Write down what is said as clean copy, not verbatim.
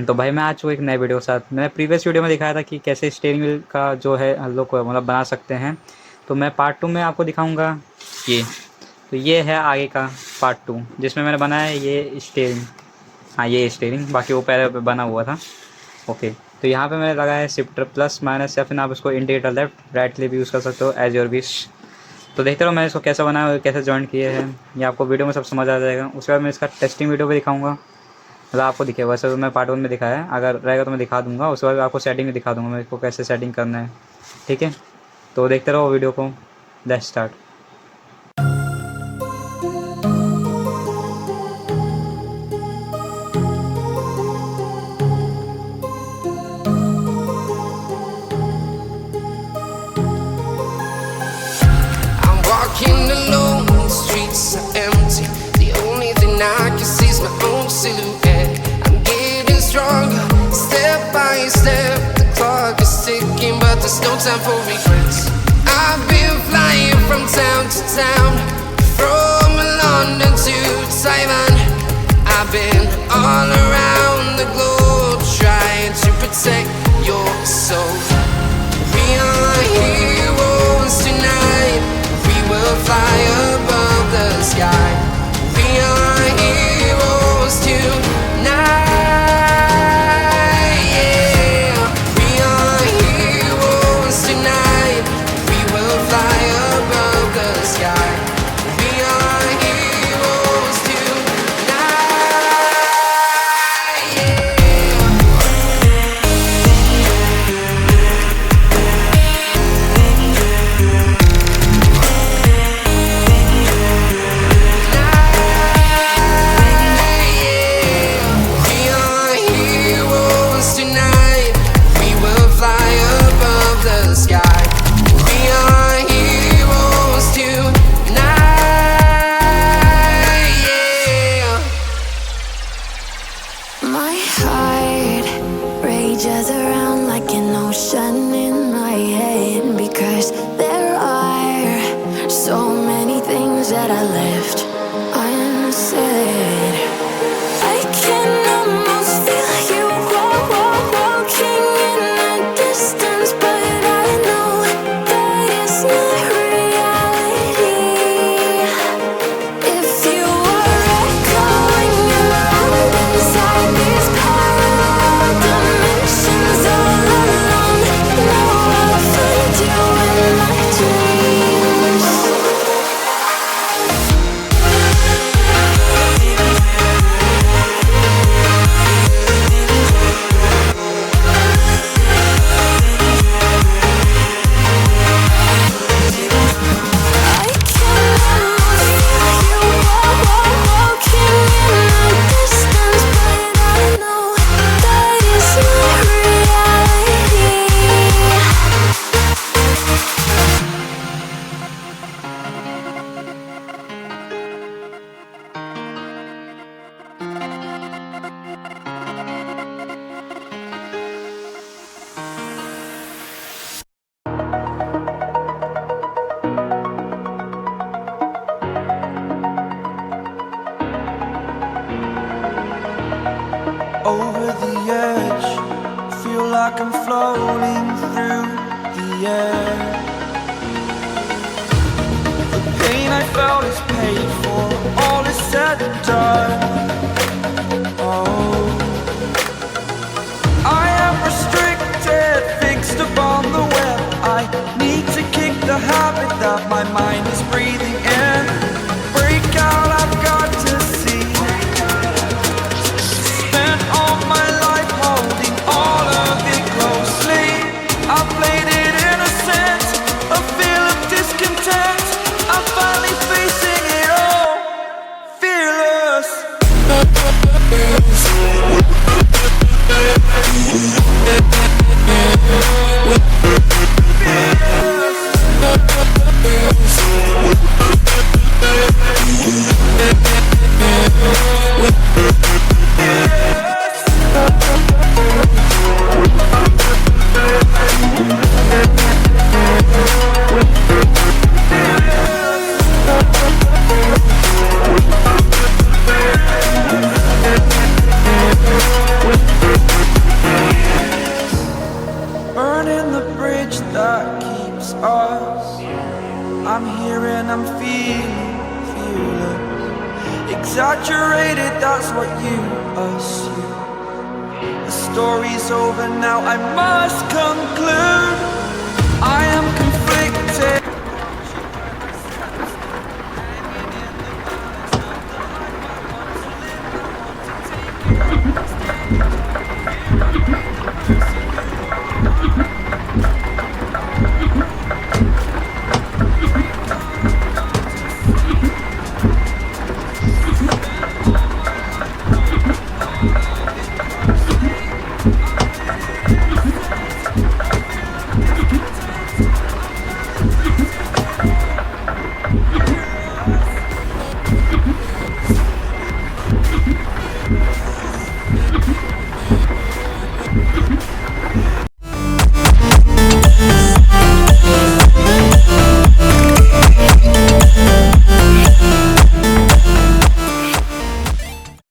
तो भाई मैं आ चुका एक नए वीडियो के साथ। मैंने प्रीवियस वीडियो में दिखाया था कि कैसे स्टीयरिंग व्हील का जो है हम लोग को मतलब बना सकते हैं। तो मैं पार्ट 2 में आपको दिखाऊंगा ये। तो ये है आगे का पार्ट 2 जिसमें मैंने बनाया है ये स्टीयरिंग। हाँ ये स्टीयरिंग, बाकी वो पहले पे बना हुआ था। ओके, तो यहाँ पे मैंने लगाया है शिफ्टर प्लस माइनस, या फिर आप उसको इंडिकेटर लेफ्ट राइट क्लिक भी यूज़ कर सकते हो एज योर विश। तो देखते रहो मैं इसको कैसे बनाया और कैसे जॉइन किए हैं, ये आपको वीडियो में सब समझ आ जाएगा। उसके बाद मैं इसका टेस्टिंग वीडियो भी दिखाऊंगा, मतलब आपको दिखेगा। वैसे तो मैं पार्ट 1 में दिखाया है, अगर रहेगा तो मैं दिखा दूंगा। उसके बाद आपको सेटिंग भी दिखा दूंगा मैं इसको कैसे सेटिंग करना है, ठीक है। तो देखते रहो वीडियो को, let's start. Walking alone, the streets are empty. The only thing I can see is my own silhouette. I'm getting stronger, step by step. The clock is ticking, but there's no time for regrets. I've been flying from town to town, from London to Taiwan. I've been all around the globe, trying to protect your soul. We are heroes tonight. We'll fly above the sky. We are heroes tonight. Yeah, we are heroes tonight. We will fly above the sky. We are heroes tonight. My heart rages around like an ocean in my head, because there are so many things that I left unsaid. I can almost feel you walking in the distance, but I know that it's not reality. If you are echoing around inside these parallel dimensions all alone, know I'll find you in my dreams. I can almost feel you walking in the distance, but I know that it's not reality. Over the edge, feel like I'm floating through the air. The pain I felt is paid for, all is said and done. Oh, I am restricted, fixed upon the web. I need to kick the habit that my mind is breathing in. Break out, I've got to see. Spent all my life holding all of it closely. I played it innocent, a feel of discontent. I'm finally facing it all, fearless. exaggerated, that's what you assume. The story's over now, I must conclude.